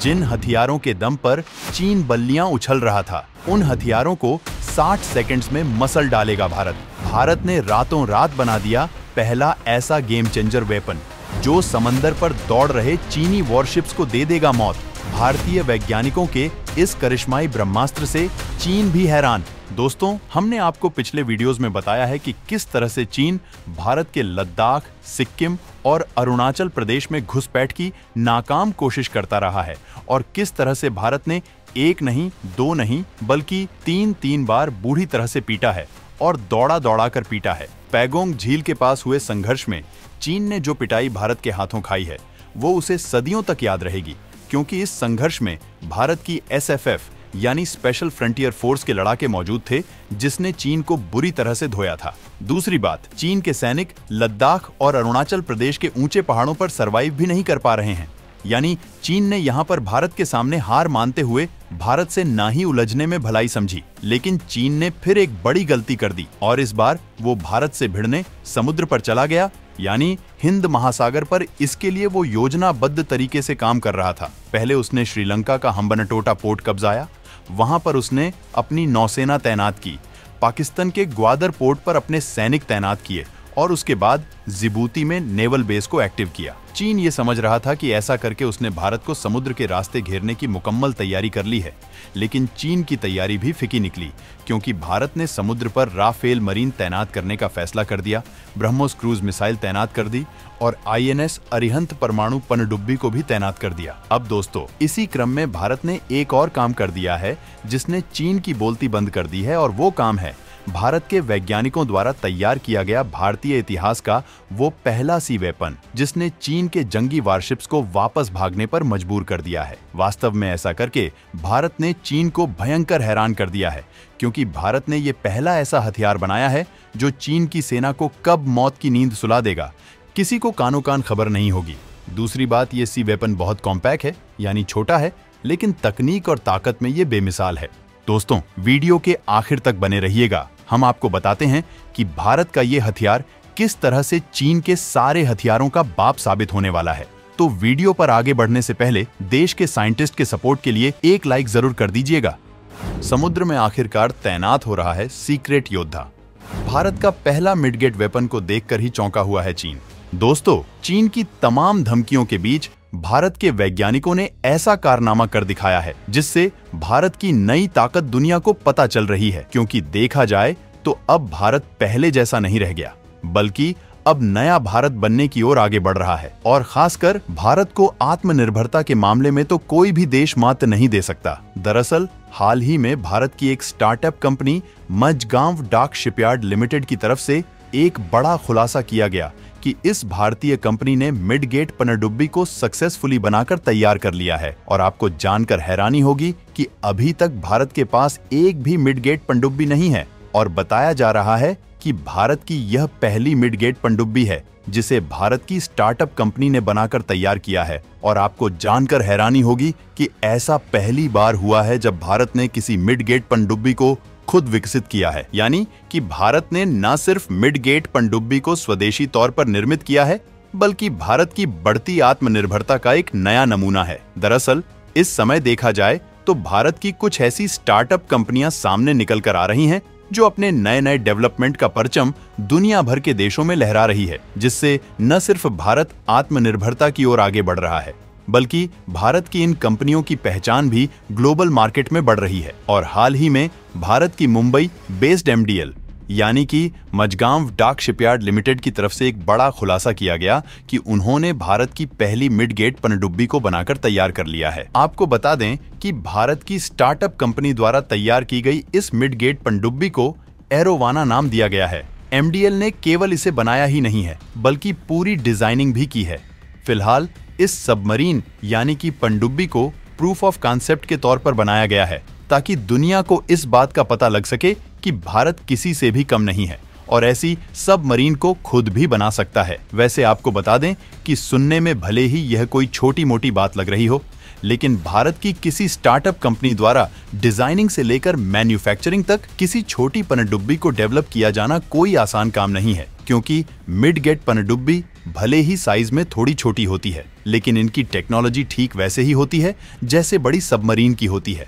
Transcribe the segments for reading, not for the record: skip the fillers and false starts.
जिन हथियारों के दम पर चीन बल्लियां उछल रहा था, उन हथियारों को 60 सेकंड्स में मसल डालेगा भारत। भारत ने रातों रात बना दिया पहला ऐसा गेम चेंजर वेपन जो समंदर पर दौड़ रहे चीनी वॉरशिप्स को दे देगा मौत। भारतीय वैज्ञानिकों के इस करिश्माई ब्रह्मास्त्र से चीन भी हैरान। दोस्तों, हमने आपको पिछले वीडियोस में बताया है कि किस तरह से चीन भारत के लद्दाख, सिक्किम और अरुणाचल प्रदेश में घुसपैठ की नाकाम कोशिश करता रहा है और किस तरह से भारत ने एक नहीं, दो नहीं, बल्कि तीन बार बूढ़ी तरह से पीटा है और दौड़ा कर पीटा है। पैगोंग झील के पास हुए संघर्ष में चीन ने जो पिटाई भारत के हाथों खाई है, वो उसे सदियों तक याद रहेगी, क्योंकि इस संघर्ष में भारत की SFF यानी स्पेशल फ्रंटियर फोर्स के लड़ाके मौजूद थे, जिसने चीन को बुरी तरह से धोया था। दूसरी बात, चीन के सैनिक लद्दाख और अरुणाचल प्रदेश के ऊंचे पहाड़ों पर सरवाइव भी नहीं कर पा रहे हैं। यानी चीन ने यहां पर भारत के सामने हार मानते हुए भारत से ना ही उलझने में भलाई समझी, लेकिन चीन ने फिर एक बड़ी गलती कर दी और इस बार वो भारत से भिड़ने समुद्र पर चला गया, यानी हिंद महासागर पर। इसके लिए वो योजनाबद्ध तरीके से काम कर रहा था। पहले उसने श्रीलंका का हम्बनटोटा पोर्ट कब्जाया, वहां पर उसने अपनी नौसेना तैनात की, पाकिस्तान के ग्वादर पोर्ट पर अपने सैनिक तैनात किए और उसके बाद जिबूती में नेवल बेस को एक्टिव किया। चीन ये समझ रहा था कि ऐसा करके उसने भारत को समुद्र के रास्ते घेरने की मुकम्मल तैयारी कर ली है, लेकिन चीन की तैयारी भी फीकी निकली, क्योंकि भारत ने समुद्र पर राफेल मरीन तैनात करने का फैसला कर दिया, ब्रह्मोस क्रूज मिसाइल तैनात कर दी और INS अरिहंत परमाणु पनडुब्बी को भी तैनात कर दिया। अब दोस्तों, इसी क्रम में भारत ने एक और काम कर दिया है जिसने चीन की बोलती बंद कर दी है, और वो काम है भारत के वैज्ञानिकों द्वारा तैयार किया गया भारतीय इतिहास का वो पहला सी वेपन, जिसने चीन के जंगी वारशिप्स को वापस भागने पर मजबूर कर दिया है। वास्तव में ऐसा करके भारत ने चीन को भयंकर हैरान कर दिया है, क्योंकि भारत ने ये पहला ऐसा हथियार बनाया है जो चीन की सेना को कब मौत की नींद सुला देगा, किसी को कानो कान खबर नहीं होगी। दूसरी बात, ये सी वेपन बहुत कॉम्पैक्ट है, यानी छोटा है, लेकिन तकनीक और ताकत में ये बेमिसाल है। दोस्तों, वीडियो के आखिर तक बने रहिएगा। हम आपको बताते हैं कि भारत का ये हथियार किस तरह से चीन के सारे हथियारों का बाप साबित होने वाला है। तो वीडियो पर आगे बढ़ने से पहले देश के साइंटिस्ट के सपोर्ट के लिए एक लाइक जरूर कर दीजिएगा। समुद्र में आखिरकार तैनात हो रहा है सीक्रेट योद्धा। भारत का पहला मिडगेट वेपन को देखकर ही चौंका हुआ है चीन। दोस्तों, चीन की तमाम धमकियों के बीच भारत के वैज्ञानिकों ने ऐसा कारनामा कर दिखाया है जिससे भारत की नई ताकत दुनिया को पता चल रही है, क्योंकि देखा जाए तो अब भारत पहले जैसा नहीं रह गया, बल्कि अब नया भारत बनने की ओर आगे बढ़ रहा है। और खासकर भारत को आत्मनिर्भरता के मामले में तो कोई भी देश मात नहीं दे सकता। दरअसल हाल ही में भारत की एक स्टार्टअप कंपनी मजगांव डाक शिपयार्ड लिमिटेड की तरफ से एक बड़ा खुलासा किया गया कि इस भारतीय कंपनी ने मिडगेट पनडुब्बी को सक्सेसफुली बनाकर तैयार कर लिया है। और आपको जानकर हैरानी होगी कि अभी तक भारत के पास एक भी मिडगेट पनडुब्बी नहीं है, और बताया जा रहा है कि भारत की यह पहली मिडगेट पनडुब्बी है जिसे भारत की स्टार्टअप कंपनी ने बनाकर तैयार किया है। और आपको जानकर हैरानी होगी कि ऐसा पहली बार हुआ है जब भारत ने किसी मिडगेट पनडुब्बी को खुद विकसित किया है। यानी कि भारत ने न सिर्फ मिडगेट पनडुब्बी को स्वदेशी तौर पर निर्मित किया है, बल्कि भारत की बढ़ती आत्मनिर्भरता का एक नया नमूना है। दरअसल इस समय देखा जाए तो भारत की कुछ ऐसी स्टार्टअप कंपनियां सामने निकल कर आ रही हैं जो अपने नए डेवलपमेंट का परचम दुनिया भर के देशों में लहरा रही है, जिससे न सिर्फ भारत आत्मनिर्भरता की ओर आगे बढ़ रहा है, बल्कि भारत की इन कंपनियों की पहचान भी ग्लोबल मार्केट में बढ़ रही है। और हाल ही में भारत की मुंबई बेस्ड MDL यानी कि मजगांव डाक शिपयार्ड लिमिटेड की तरफ से एक बड़ा खुलासा किया गया कि उन्होंने भारत की पहली मिडगेट पनडुब्बी को बनाकर तैयार कर लिया है। आपको बता दें कि भारत की स्टार्टअप कंपनी द्वारा तैयार की गई इस मिडगेट पनडुब्बी को एरोवाना नाम दिया गया है। MDL ने केवल इसे बनाया ही नहीं है, बल्कि पूरी डिजाइनिंग भी की है। फिलहाल इस सबमरीन यानी कि पनडुब्बी को प्रूफ ऑफ कॉन्सेप्ट के तौर पर बनाया गया है, ताकि दुनिया को इस बात का पता लग सके कि भारत किसी से भी कम नहीं है और ऐसी सबमरीन को खुद भी बना सकता है। वैसे आपको बता दें कि सुनने में भले ही यह कोई छोटी मोटी बात लग रही हो, लेकिन भारत की किसी स्टार्टअप कंपनी द्वारा डिजाइनिंग से लेकर मैन्युफैक्चरिंग तक किसी छोटी पनडुब्बी को डेवलप किया जाना कोई आसान काम नहीं है, क्योंकि मिडगेट पनडुब्बी भले ही साइज में थोड़ी छोटी होती है, लेकिन इनकी टेक्नोलॉजी ठीक वैसे ही होती है जैसे बड़ी सबमरीन की होती है।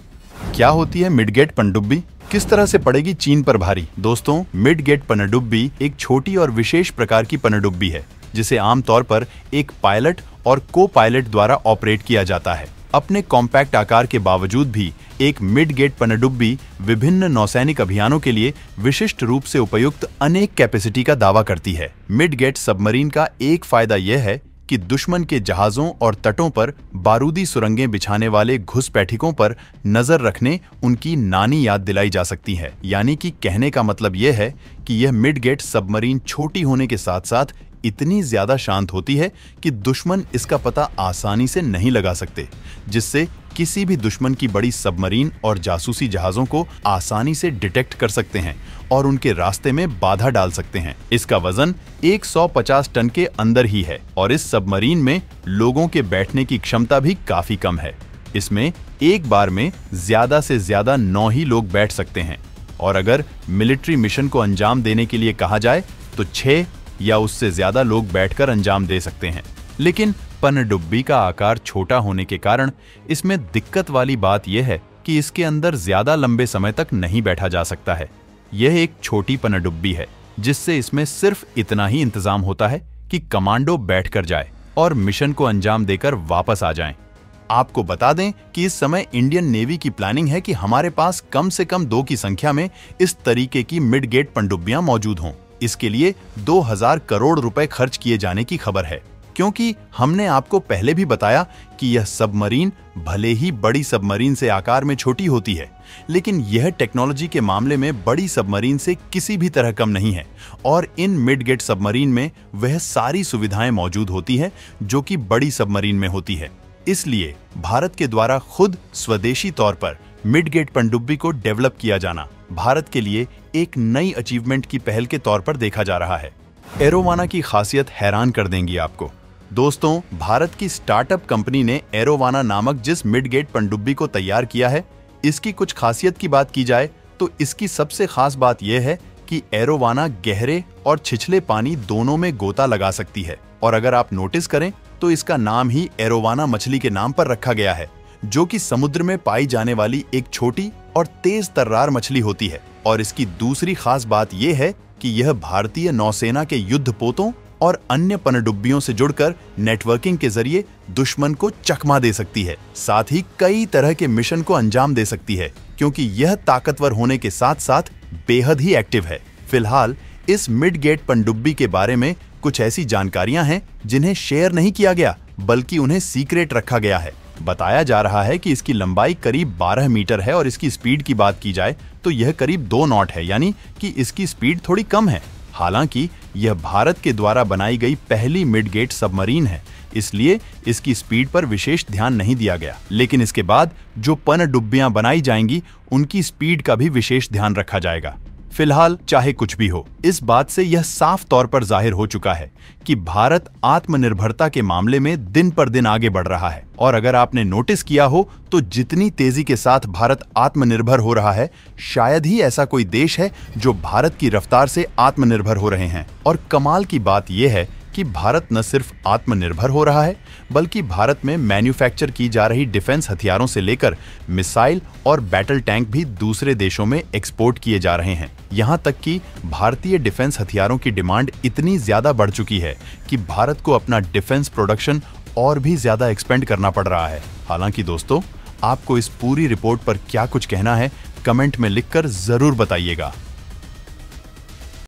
क्या होती है मिडगेट पनडुब्बी? किस तरह से पड़ेगी चीन पर भारी? दोस्तों, मिडगेट पनडुब्बी एक छोटी और विशेष प्रकार की पनडुब्बी है जिसे आमतौर पर एक पायलट और को पायलट द्वारा ऑपरेट किया जाता है। अपने कॉम्पैक्ट आकार के बावजूद भी एक मिडगेट पनडुब्बी विभिन्न नौसैनिक अभियानों के लिए विशिष्ट रूप से उपयुक्त अनेक कैपेसिटी का दावा करती है। मिडगेट सबमरीन का एक फायदा यह है कि दुश्मन के जहाजों और तटों पर बारूदी सुरंगें बिछाने वाले घुसपैठिकों पर नजर रखने उनकी नानी याद दिलाई जा सकती है। यानी कि कहने का मतलब यह है कि यह मिडगेट सबमरीन छोटी होने के साथ साथ इतनी ज्यादा शांत होती है कि दुश्मन इसका पता आसानी से नहीं लगा सकते, जिससे किसी भी दुश्मन की बड़ी सबमरीन और जासूसी जहाजों को आसानी से डिटेक्ट कर सकते हैं और उनके रास्ते में बाधा डाल सकते हैं। इसका वजन 150 टन के अंदर ही है और इस सबमरीन में लोगों के बैठने की क्षमता भी काफी कम है। इसमें एक बार में ज्यादा से ज्यादा 9 ही लोग बैठ सकते हैं और अगर मिलिट्री मिशन को अंजाम देने के लिए कहा जाए तो 6 या उससे ज्यादा लोग बैठकर अंजाम दे सकते हैं। लेकिन पनडुब्बी का आकार छोटा होने के कारण इसमें दिक्कत वाली बात यह है कि इसके अंदर ज्यादा लंबे समय तक नहीं बैठा जा सकता है। यह एक छोटी पनडुब्बी है जिससे इसमें सिर्फ इतना ही इंतजाम होता है कि कमांडो बैठकर जाए और मिशन को अंजाम देकर वापस आ जाएं। आपको बता दें कि इस समय इंडियन नेवी की प्लानिंग है कि हमारे पास कम से कम 2 की संख्या में इस तरीके की मिडगेट पनडुब्बियां मौजूद हों। इसके लिए 2000 करोड़ रुपए खर्च किए जाने की खबर है, क्योंकि हमने आपको पहले भी बताया कि यह सबमरीन भले ही बड़ी सबमरीन से आकार में छोटी होती है, लेकिन यह टेक्नोलॉजी के मामले में बड़ी सबमरीन से किसी भी तरह कम नहीं है और इन मिडगेट सबमरीन में वह सारी सुविधाएं मौजूद होती हैं जो कि बड़ी सबमरीन में होती है। इसलिए भारत के द्वारा खुद स्वदेशी तौर पर मिडगेट पनडुब्बी को डेवलप किया जाना भारत के लिए एक नई अचीवमेंट की पहल के तौर पर देखा जा रहा है। एरोवाना की खासियत हैरान कर देंगी आपको। दोस्तों, भारत की स्टार्टअप कंपनी ने एरोवाना नामक जिस मिडगेट पनडुब्बी को तैयार किया है, इसकी कुछ खासियत की बात की जाए तो इसकी सबसे खास बात यह है कि एरोवाना गहरे और छिछले पानी दोनों में गोता लगा सकती है और अगर आप नोटिस करें तो इसका नाम ही एरोवाना मछली के नाम पर रखा गया है, जो कि समुद्र में पाई जाने वाली एक छोटी और तेज तर्रार मछली होती है। और इसकी दूसरी खास बात यह है कि यह भारतीय नौसेना के युद्धपोतों और अन्य पनडुब्बियों से जुड़कर नेटवर्किंग के जरिए दुश्मन को चकमा दे सकती है। साथ ही कई तरह के मिशन को अंजाम दे सकती है, क्योंकि यह ताकतवर होने के साथ साथ बेहद ही एक्टिव है। फिलहाल इस मिडगेट पनडुब्बी के बारे में कुछ ऐसी जानकारियां हैं जिन्हें शेयर नहीं किया गया, बल्कि उन्हें सीक्रेट रखा गया है। बताया जा रहा है कि इसकी लंबाई करीब 12 मीटर है और इसकी स्पीड की बात की जाए तो यह करीब 2 नॉट है, यानी कि इसकी स्पीड थोड़ी कम है। हालांकि यह भारत के द्वारा बनाई गई पहली मिडगेट सबमरीन है, इसलिए इसकी स्पीड पर विशेष ध्यान नहीं दिया गया। लेकिन इसके बाद जो पनडुब्बियां बनाई जाएंगी उनकी स्पीड का भी विशेष ध्यान रखा जाएगा। फिलहाल चाहे कुछ भी हो, इस बात से यह साफ तौर पर जाहिर हो चुका है कि भारत आत्मनिर्भरता के मामले में दिन पर दिन आगे बढ़ रहा है। और अगर आपने नोटिस किया हो तो जितनी तेजी के साथ भारत आत्मनिर्भर हो रहा है, शायद ही ऐसा कोई देश है जो भारत की रफ्तार से आत्मनिर्भर हो रहे हैं। और कमाल की बात यह है कि भारत न सिर्फ आत्मनिर्भर हो रहा है, बल्कि भारत में मैन्युफैक्चर की जा रही डिफेंस हथियारों से लेकर मिसाइल और बैटल टैंक भी दूसरे देशों में एक्सपोर्ट किए जा रहे हैं। यहाँ तक कि भारतीय डिफेंस हथियारों की डिमांड इतनी ज्यादा बढ़ चुकी है कि भारत को अपना डिफेंस प्रोडक्शन और भी ज्यादा एक्सपेंड करना पड़ रहा है। हालांकि दोस्तों, आपको इस पूरी रिपोर्ट पर क्या कुछ कहना है, कमेंट में लिखकर जरूर बताइएगा।